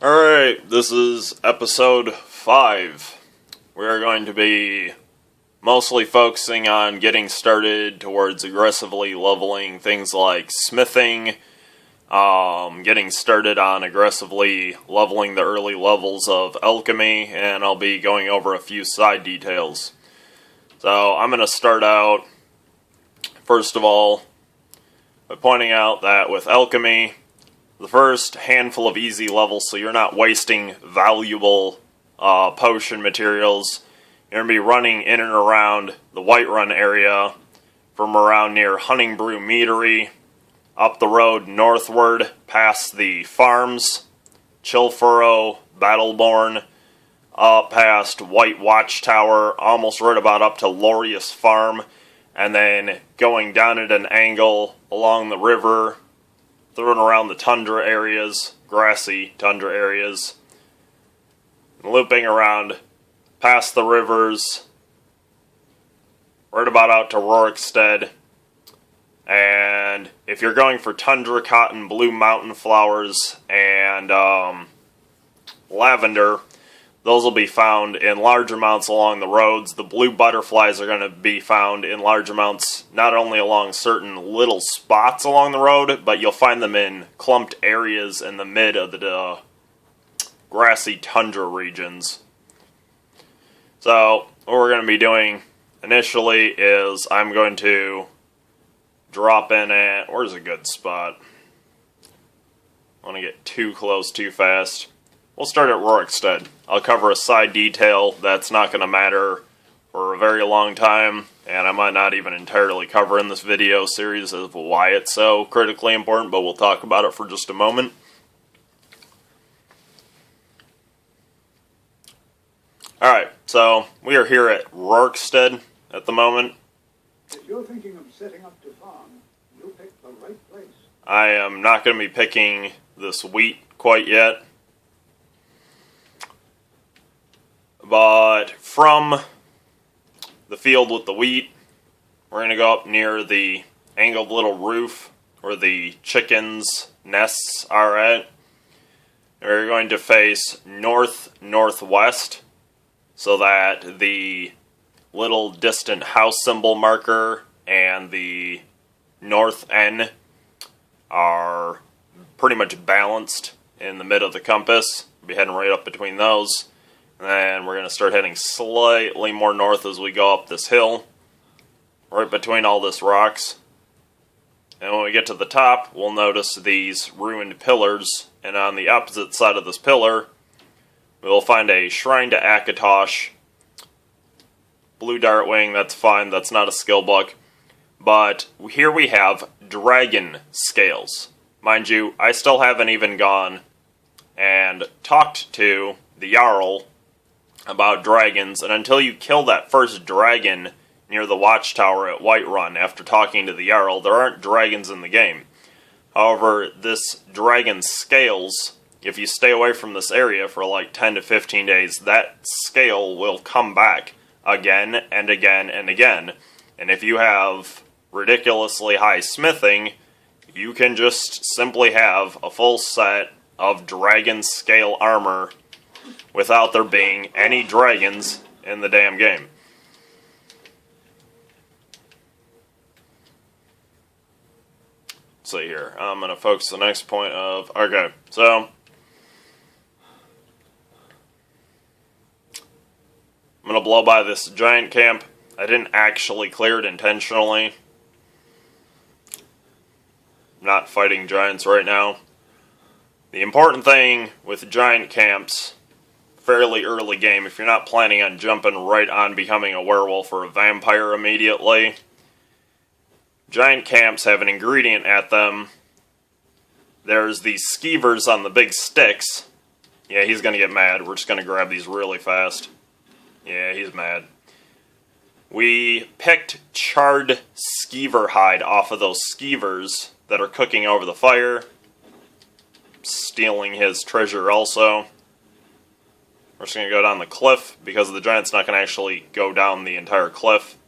Alright, this is episode 5. We are going to be mostly focusing on getting started towards aggressively leveling things like smithing, getting started on aggressively leveling the early levels of alchemy, and I'll be going over a few side details. So I'm going to start out, first of all, by pointing out that with alchemy, the first handful of easy levels, so you're not wasting valuable potion materials, you're going to be running in and around the Whiterun area from around near Hunting Brew Meadery, up the road northward past the farms, Chillfurrow, Battleborn, up past White Watchtower, almost right about up to Lorius Farm, and then going down at an angle along the river, throwing around the tundra areas, grassy tundra areas, and looping around past the rivers, right about out to Rorikstead. And if you're going for tundra cotton, blue mountain flowers, and lavender, those will be found in large amounts along the roads. The blue butterflies are going to be found in large amounts not only along certain little spots along the road, but you'll find them in clumped areas in the mid of the grassy tundra regions. So what we're going to be doing initially is I'm going to drop in at, where's a good spot? I want to get too close too fast. We'll start at Rorikstead. I'll cover a side detail that's not going to matter for a very long time, and I might not even entirely cover in this video series of why it's so critically important, but we'll talk about it for just a moment. Alright, so we are here at Rorikstead at the moment. If you're thinking of setting up to farm, you picked the right place. I am not going to be picking this wheat quite yet. But from the field with the wheat, we're going to go up near the angled little roof where the chickens' nests are at. And we're going to face north-northwest so that the little distant house symbol marker and the north N are pretty much balanced in the mid of the compass. We'll be heading right up between those. And then we're going to start heading slightly more north as we go up this hill, right between all this rocks. And when we get to the top, we'll notice these ruined pillars, and on the opposite side of this pillar, we'll find a shrine to Akatosh. Blue Dartwing, that's fine, that's not a skill book. But here we have dragon scales. Mind you, I still haven't even gone and talked to the Jarl about dragons, and until you kill that first dragon near the watchtower at Whiterun after talking to the Jarl, there aren't dragons in the game. However, this dragon scales, if you stay away from this area for like 10 to 15 days, that scale will come back again and again and again. And if you have ridiculously high smithing, you can just simply have a full set of dragon scale armor without there being any dragons in the damn game. Let's see here. I'm going to focus the next point of... Okay, so I'm going to blow by this giant camp. I didn't actually clear it intentionally. I'm not fighting giants right now. The important thing with giant camps, fairly early game, if you're not planning on jumping right on becoming a werewolf or a vampire immediately, giant camps have an ingredient at them. There's these skeevers on the big sticks. Yeah, he's going to get mad. We're just going to grab these really fast. Yeah, he's mad. We picked charred skeever hide off of those skeevers that are cooking over the fire, stealing his treasure also. We're just going to go down the cliff, because the giant's not going to actually go down the entire cliff.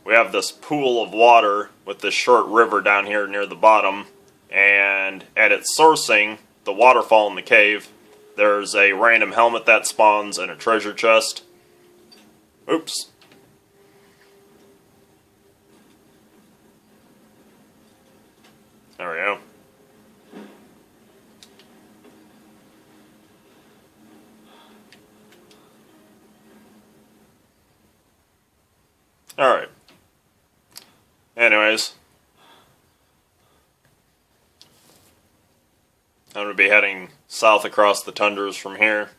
We have this pool of water with this short river down here near the bottom, and at its sourcing, the waterfall in the cave, there's a random helmet that spawns and a treasure chest. Oops. There we go. Alright. Anyways. I'm going to be heading south across the tundras from here.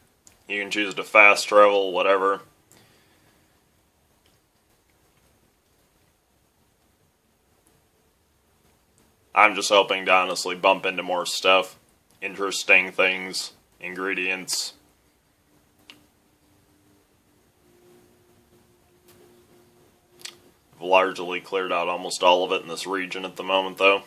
You can choose to fast travel, whatever. I'm just hoping to honestly bump into more stuff. Interesting things, ingredients. I've largely cleared out almost all of it in this region at the moment, though.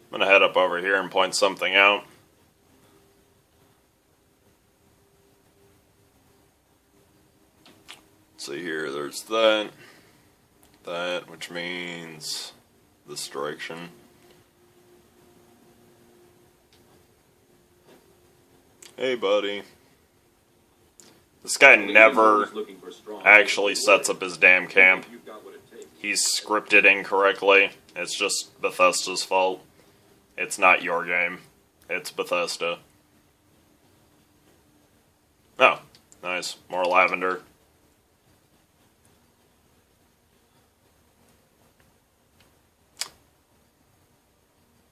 I'm going to head up over here and point something out. See here, there's that, which means this direction. Hey, buddy. This guy never actually sets up his damn camp. He's scripted incorrectly. It's just Bethesda's fault. It's not your game. It's Bethesda. Oh, nice. More lavender.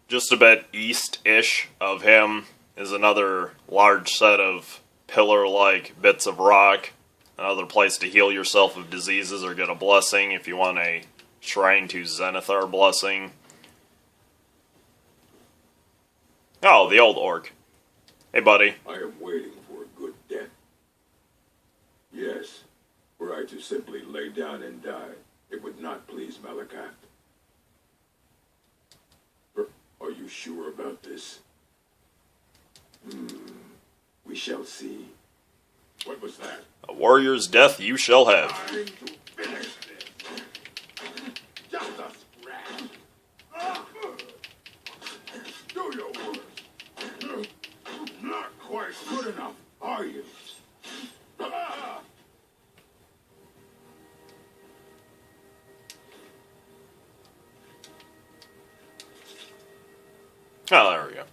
Just a bit east-ish of him is another large set of pillar-like bits of rock. Another place to heal yourself of diseases or get a blessing if you want a shrine to Zenithar blessing. Oh, the old orc. Hey, buddy. I am waiting for a good death. Yes, were I to simply lay down and die, it would not please Malakat. Are you sure about this? We shall see. What was that? A warrior's death you shall have. Time to finish this. Just a scratch. Do your worst. Not quite good enough, are you? Oh, there we go.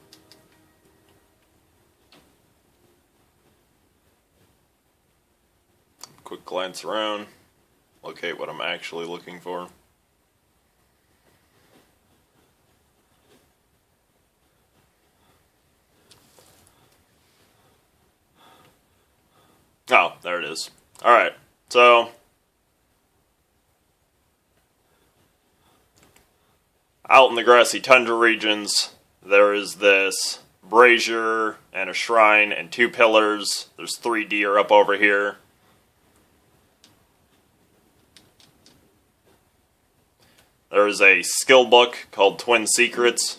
Quick glance around. Locate what I'm actually looking for. Oh, there it is. Alright, so out in the grassy tundra regions, there is this brazier and a shrine and 2 pillars. There's 3 deer up over here. There is a skill book called Twin Secrets.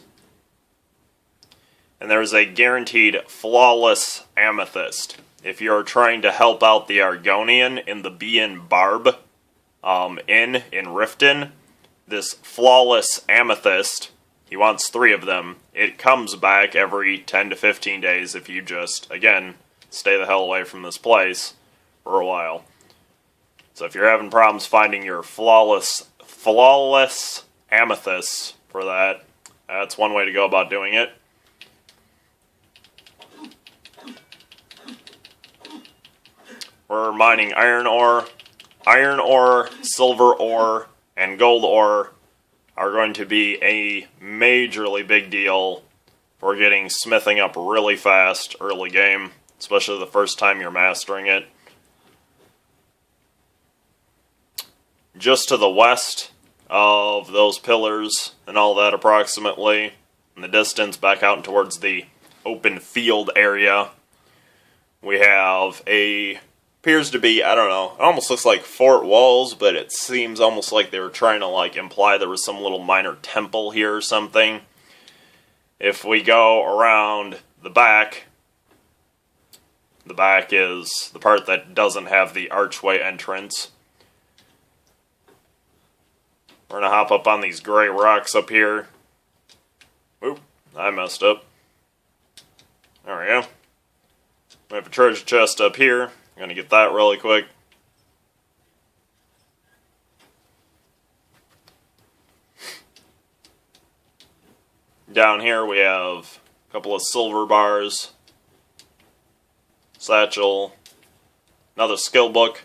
And there is a guaranteed flawless amethyst. If you're trying to help out the Argonian in the Bee and Barb in Riften, this flawless amethyst, he wants 3 of them. It comes back every 10 to 15 days if you just, again, stay the hell away from this place for a while. So if you're having problems finding your flawless amethyst for that, that's one way to go about doing it. We're mining iron ore. Iron ore, silver ore, and gold ore are going to be a majorly big deal for getting smithing up really fast early game, especially the first time you're mastering it. Just to the west of those pillars and all that approximately, in the distance back out towards the open field area, we have appears to be, I don't know, it almost looks like fort walls, but it seems almost like they were trying to imply there was some little minor temple here or something. If we go around the back, The back is the part that doesn't have the archway entrance. We're going to hop up on these gray rocks up here. Oop, I messed up. There we go. We have a treasure chest up here. I'm going to get that really quick. Down here we have a couple of silver bars, satchel, another skill book.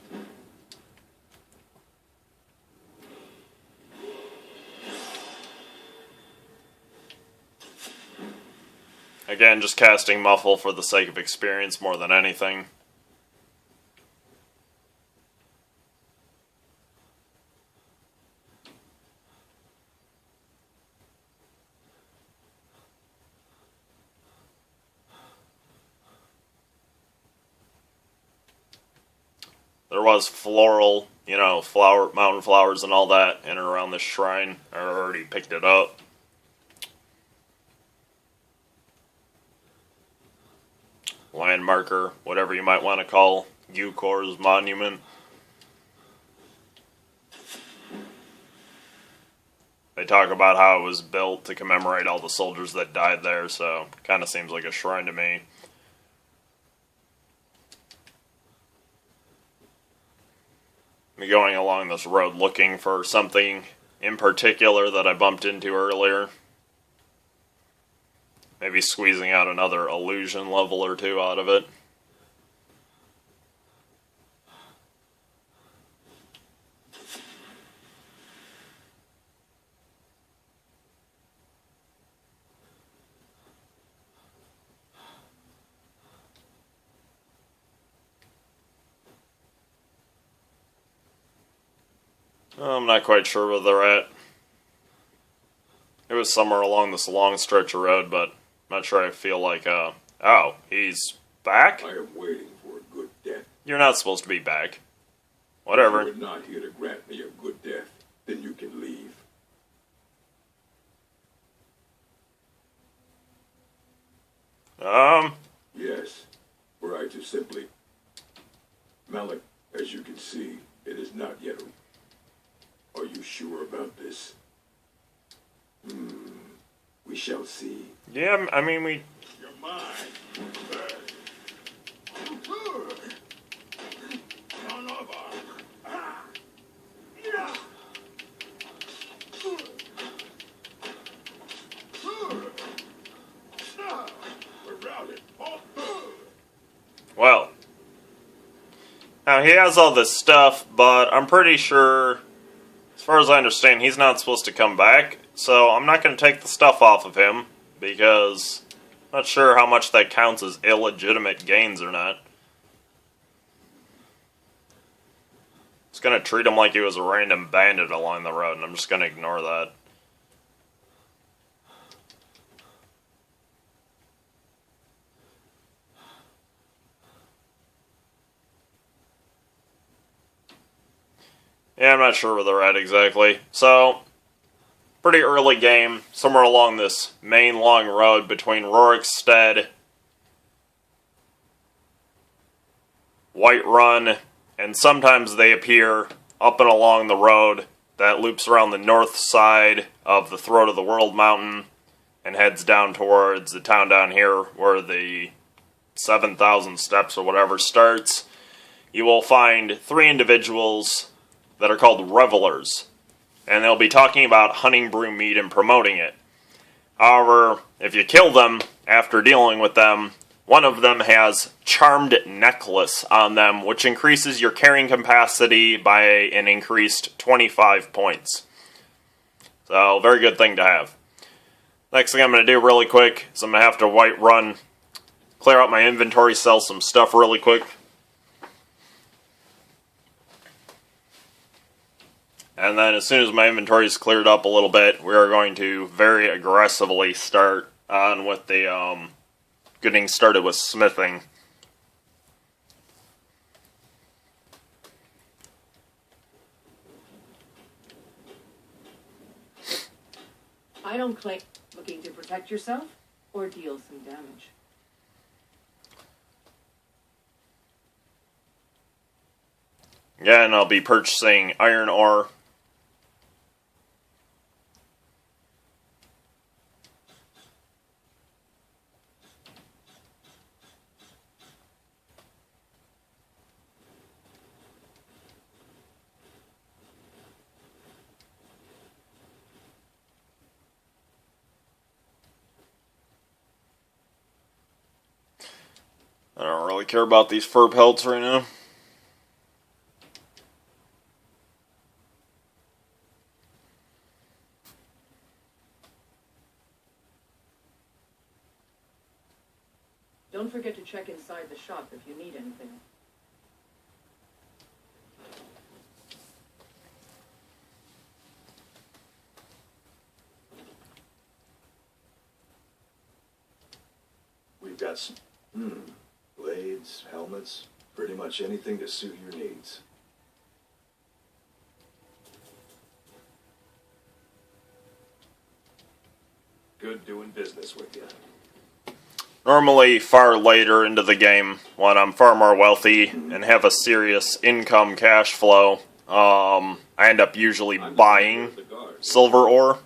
Again, just casting Muffle for the sake of experience more than anything. There was floral, mountain flowers and all that in and around this shrine. I already picked it up. Landmarker, whatever you might want to call Ucor's monument. They talk about how it was built to commemorate all the soldiers that died there, so kind of seems like a shrine to me. I'm going along this road looking for something in particular that I bumped into earlier. Maybe squeezing out another illusion level or two out of it. I'm not quite sure where they're at. It was somewhere along this long stretch of road, but I'm not sure I feel like, oh, he's back? I am waiting for a good death. You're not supposed to be back. Whatever. If you are not here to grant me a good death, then you can leave. Yes, were I to simply... Malik, as you can see, it is not yet... Are you sure about this? We shall see. Yeah, I mean, we... You're mine. Well. Now, he has all this stuff, but I'm pretty sure... As far as I understand, he's not supposed to come back, so I'm not going to take the stuff off of him, because I'm not sure how much that counts as illegitimate gains or not. Just going to treat him like he was a random bandit along the road, and I'm just going to ignore that. Yeah, I'm not sure where they're at exactly. So, pretty early game, somewhere along this main long road between Rorikstead, Whiterun, and sometimes they appear up and along the road that loops around the north side of the Throat of the World mountain and heads down towards the town down here where the 7,000 steps or whatever starts. You will find 3 individuals that are called revelers, and they'll be talking about hunting brew meat and promoting it. However, if you kill them after dealing with them, one of them has Charmed Necklace on them, which increases your carrying capacity by an increased 25 points. So, very good thing to have. Next thing I'm going to do really quick is I'm going to have to Whiterun, clear out my inventory, sell some stuff really quick. And then as soon as my inventory is cleared up a little bit, we are going to very aggressively start on with the, getting started with smithing. I don't claim looking to protect yourself or deal some damage. Yeah, and I'll be purchasing iron ore. I don't really care about these fur pelts right now. Don't forget to check inside the shop if you need anything. We've got some blades, helmets, pretty much anything to suit your needs. Good doing business with you. Normally far later into the game, when I'm far more wealthy and have a serious income cash flow, I end up usually buying silver ore.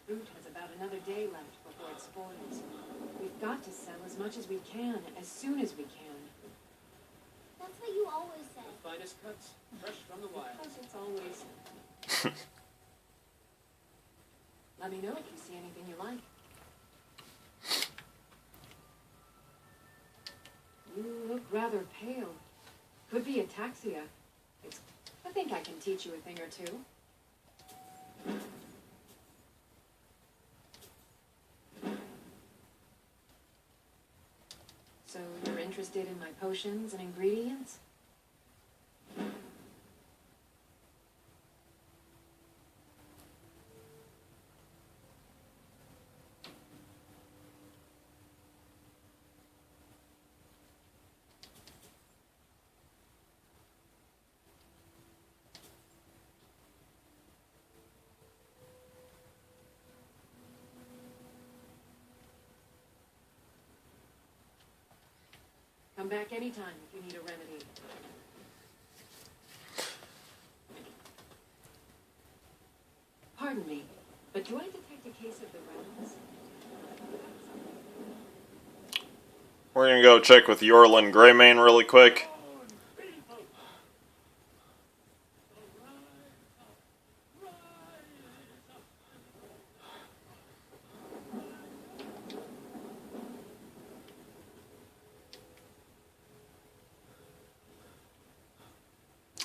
The fruit has about another day left before it spoils. We've got to sell as much as we can, as soon as we can. That's what you always say. The finest cuts, fresh from the wild. Because it's always... Let me know if you see anything you like. You look rather pale. Could be ataxia. I think I can teach you a thing or two. So you're interested in my potions and ingredients? Come back anytime if you need a remedy. Pardon me, but do I detect a case of the rattles? We're gonna go check with Yorlin Greymane really quick.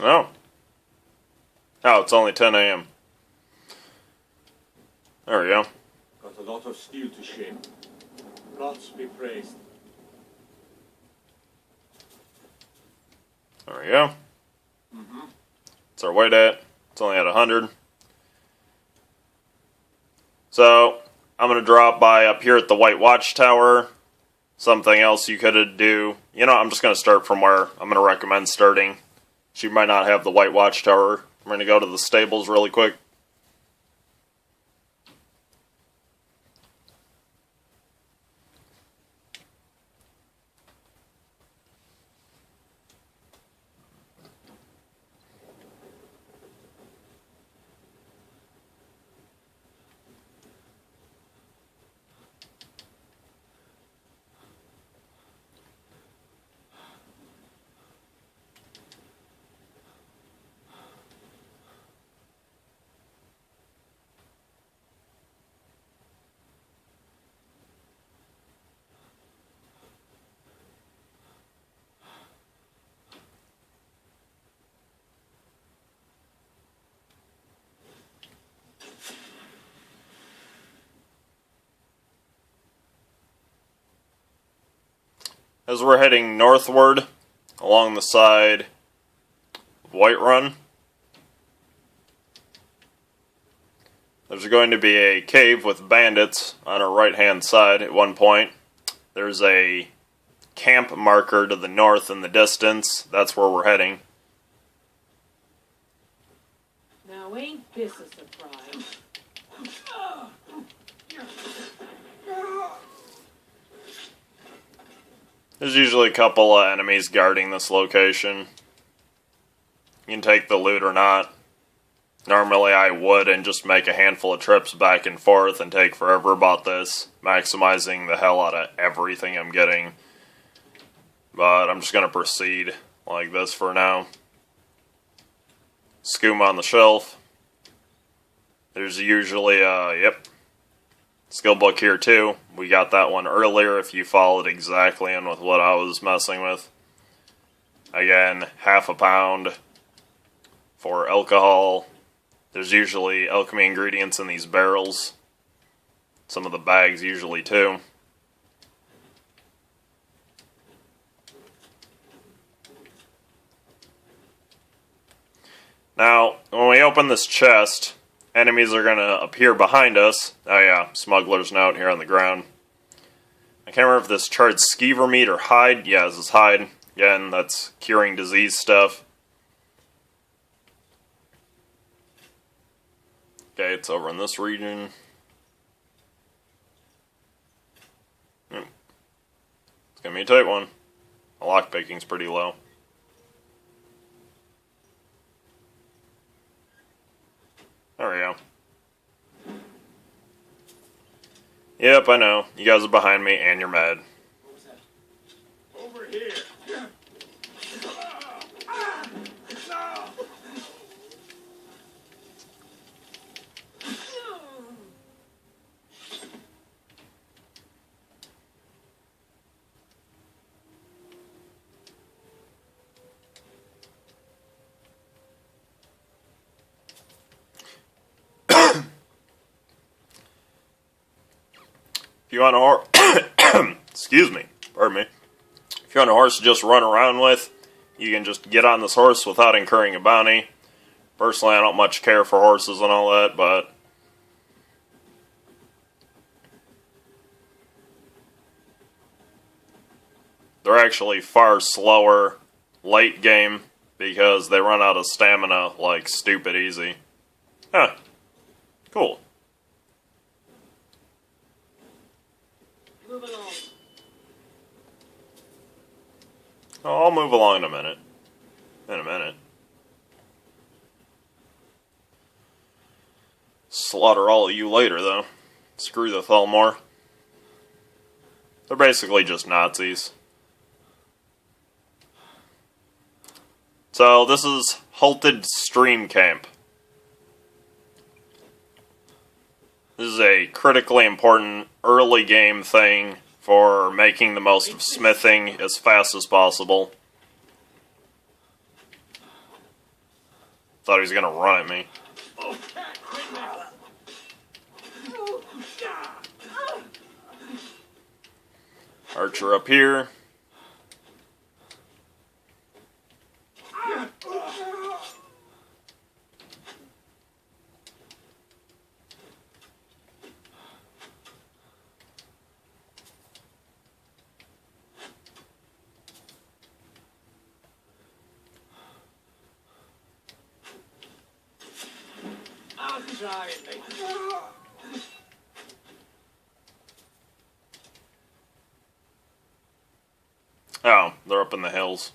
Oh. Oh, it's only 10 a.m. There we go. Got a lot of steel to shape. Gods be praised. There we go. It's our weight at. It's only at 100. So, I'm going to drop by up here at the White Watchtower. Something else you could do. You know, I'm just going to start from where I'm going to recommend starting. She might not have the White Watchtower. I'm going to go to the stables really quick. As we're heading northward along the side of Whiterun, there's going to be a cave with bandits on our right-hand side at one point. There's a camp marker to the north in the distance. That's where we're heading. Now, Now ain't this a surprise? There's usually a couple of enemies guarding this location. You can take the loot or not. Normally I would and just make a handful of trips back and forth and take forever about this, maximizing the hell out of everything I'm getting. But I'm just going to proceed like this for now. Skooma on the shelf. There's usually skill book here too. We got that one earlier if you followed exactly in with what I was messing with. Again, half a pound for alcohol. There's usually alchemy ingredients in these barrels. Some of the bags usually too. Now, when we open this chest, enemies are going to appear behind us. Oh yeah, smuggler's note here on the ground. I can't remember if this charged skeever meat or hide. Yeah, this is hide. Again, that's curing disease stuff. Okay, it's over in this region. It's going to be a tight one. The lockpicking's pretty low. There we go. Yep, I know. You guys are behind me and you're mad. What was that? Over here. If you want a horse, excuse me, pardon me. If you want a horse to just run around with, you can just get on this horse without incurring a bounty. Personally, I don't much care for horses and all that, but they're actually far slower late game because they run out of stamina like stupid easy. Huh. Cool. Move along. Oh, I'll move along in a minute. In a minute. Slaughter all of you later, though. Screw the Thalmor. They're basically just Nazis. So, this is Halted Stream Camp. This is a critically important early game thing for making the most of smithing as fast as possible. Thought he was going to run at me. Archer up here. Oh, they're up in the hills.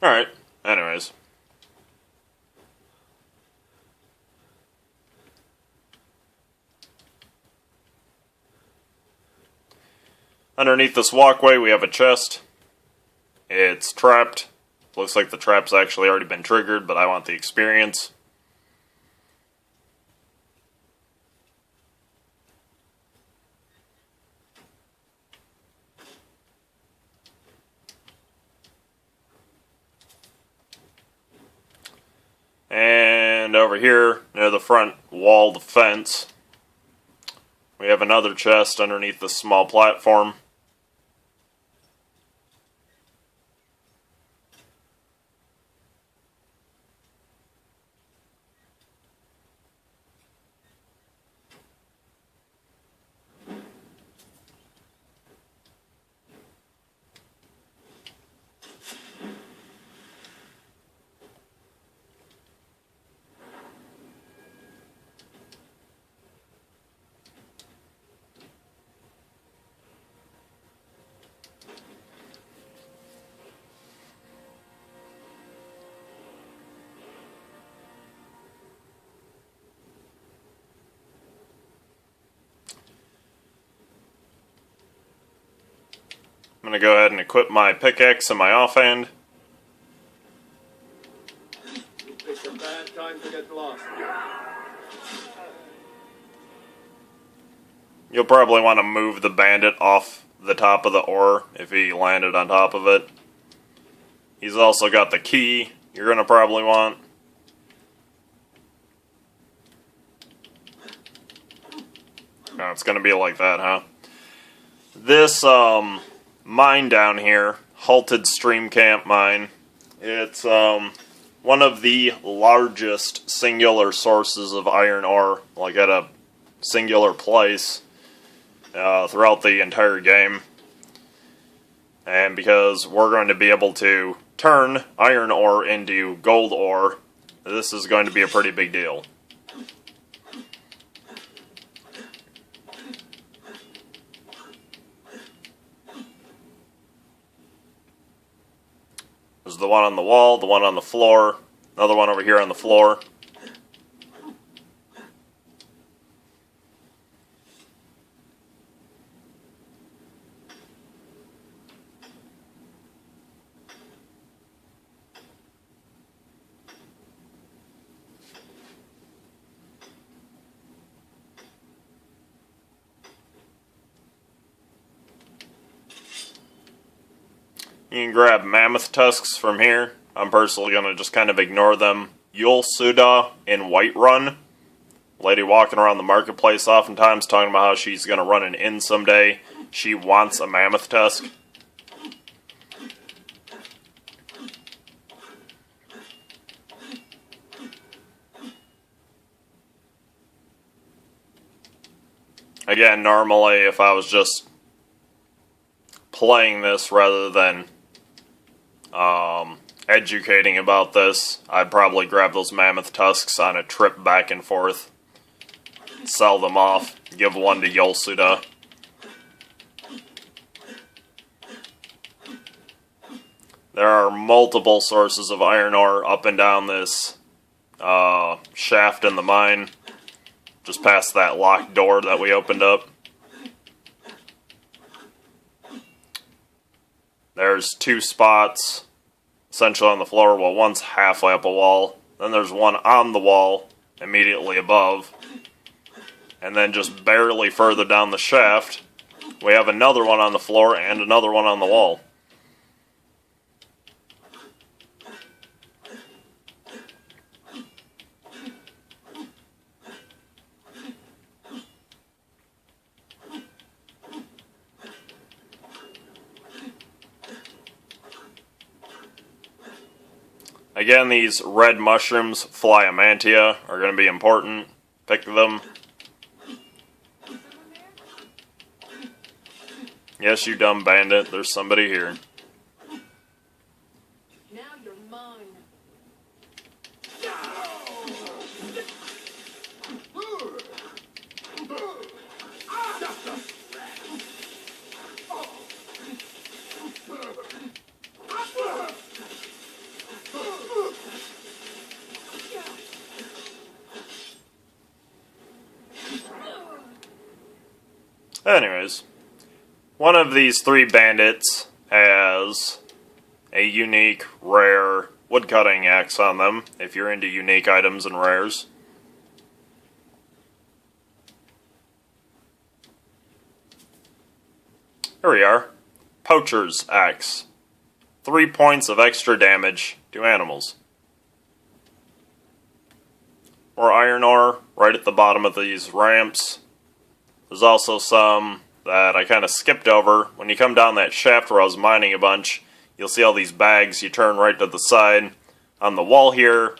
Alright, anyways. Underneath this walkway we have a chest. It's trapped. Looks like the trap's actually already been triggered, but I want the experience. And over here, near the front wall, the fence, We have another chest underneath the small platform. I'm going to go ahead and equip my pickaxe and my offhand. It's a bad time to get lost. You'll probably want to move the bandit off the top of the ore if he landed on top of it. He's also got the key you're going to probably want. Oh, it's going to be like that, huh? This, mine down here, Halted Stream Camp Mine, it's one of the largest singular sources of iron ore, like at a singular place throughout the entire game. And because we're going to be able to turn iron ore into gold ore, this is going to be a pretty big deal. There's the one on the wall, the one on the floor, another one over here on the floor. You can grab mammoth tusks from here. I'm personally going to just kind of ignore them. Yulsuda in Whiterun. Lady walking around the marketplace oftentimes talking about how she's going to run an inn someday. She wants a mammoth tusk. Again, normally if I was just playing this rather than educating about this, I'd probably grab those mammoth tusks on a trip back and forth, sell them off, give one to Yulsuda. There are multiple sources of iron ore up and down this shaft in the mine, just past that locked door that we opened up. There's two spots essentially on the floor. Well, one's halfway up a wall. Then there's one on the wall immediately above. And then just barely further down the shaft, we have another one on the floor and another one on the wall. Again, these red mushrooms, Flyamantia, are going to be important. Pick them. Yes, you dumb bandit. There's somebody here. Now you're mine. Anyways, one of these three bandits has a unique, rare woodcutting axe on them, if you're into unique items and rares. Here we are. Poacher's Axe. 3 points of extra damage to animals. More iron ore right at the bottom of these ramps. There's also some that I kind of skipped over. When you come down that shaft where I was mining a bunch, you'll see all these bags. You turn right to the side. On the wall here,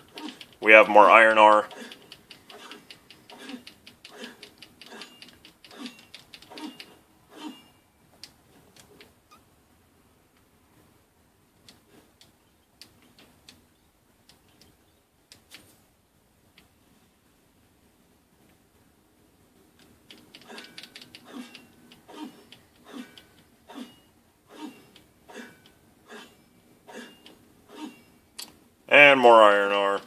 we have more iron ore. And more iron ore.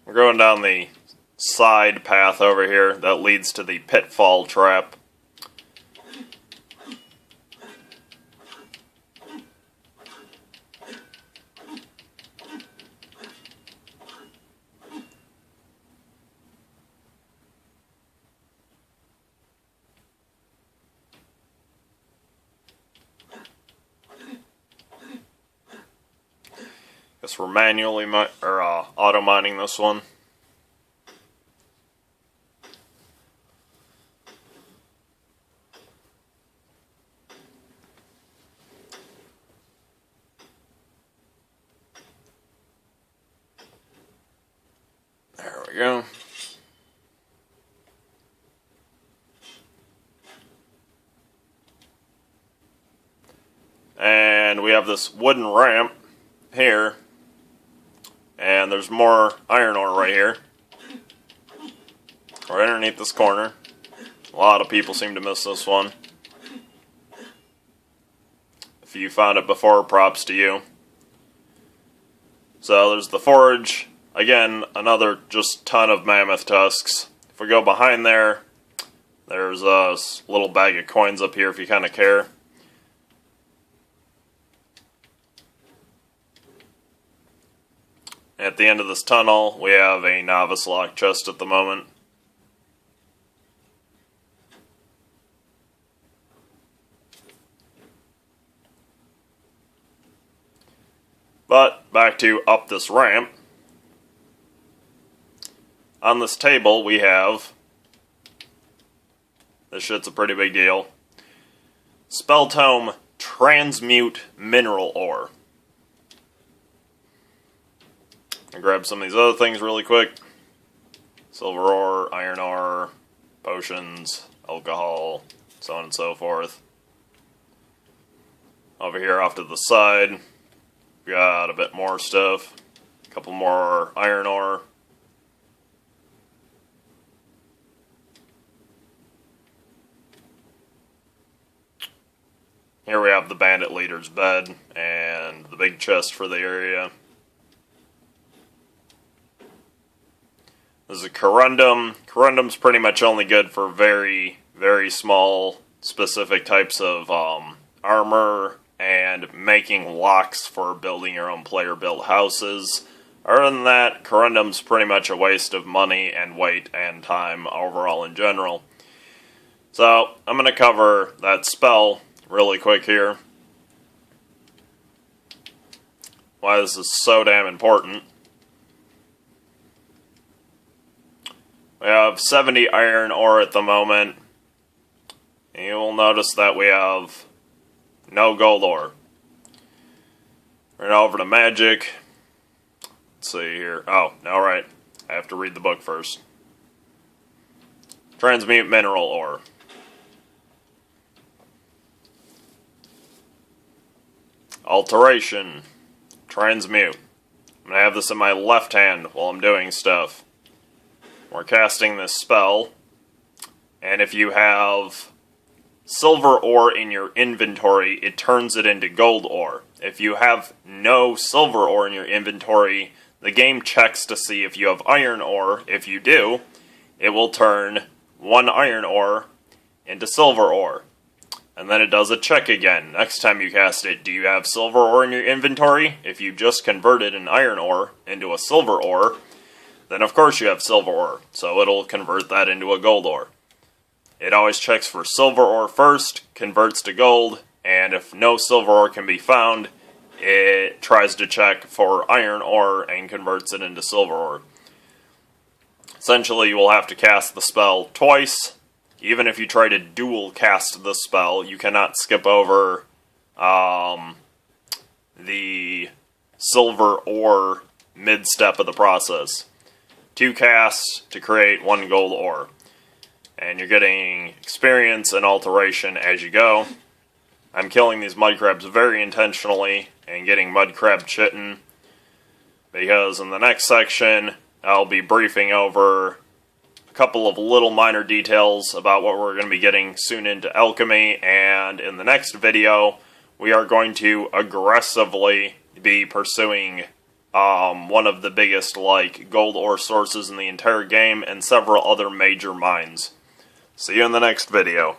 We're going down the side path over here that leads to the pitfall trap. Guess we're manually auto mining this one. There we go. And we have this wooden ramp here. And there's more iron ore right here. Right underneath this corner. A lot of people seem to miss this one. If you found it before, props to you. So there's the forge. Again, another just ton of mammoth tusks. If we go behind there, there's a little bag of coins up here if you kind of care. At the end of this tunnel, we have a novice lock chest at the moment. But, back to up this ramp. On this table, we have... This shit's a pretty big deal. Spell Tome Transmute Mineral Ore. I'll grab some of these other things really quick. Silver ore, iron ore, potions, alcohol, so on and so forth. Over here off to the side, we got a bit more stuff. A couple more iron ore. Here we have the bandit leader's bed and the big chest for the area. This is a corundum. Corundum's pretty much only good for very, very small, specific types of armor and making locks for building your own player-built houses. Other than that, corundum's pretty much a waste of money and weight and time overall in general. So, I'm going to cover that spell really quick here. Why this is so damn important. We have 70 iron ore at the moment. And you will notice that we have no gold ore. Right over to magic. Let's see here. Oh, alright. I have to read the book first. Transmute mineral ore. Alteration. Transmute. I'm going to have this in my left hand while I'm doing stuff. We're casting this spell, and if you have silver ore in your inventory, it turns it into gold ore. If you have no silver ore in your inventory, the game checks to see if you have iron ore. If you do, it will turn one iron ore into silver ore. And then it does a check again. Next time you cast it, do you have silver ore in your inventory? If you just converted an iron ore into a silver ore, then of course you have silver ore, so it'll convert that into a gold ore. It always checks for silver ore first, converts to gold, and if no silver ore can be found, it tries to check for iron ore and converts it into silver ore. Essentially, you will have to cast the spell twice. Even if you try to dual cast the spell, you cannot skip over the silver ore mid-step of the process. 2 casts to create 1 gold ore. And you're getting experience and alteration as you go. I'm killing these mud crabs very intentionally and getting mud crab chitin, because in the next section I'll be briefing over a couple of little minor details about what we're going to be getting soon into alchemy, and in the next video we are going to aggressively be pursuing one of the biggest gold ore sources in the entire game and several other major mines. See you in the next video.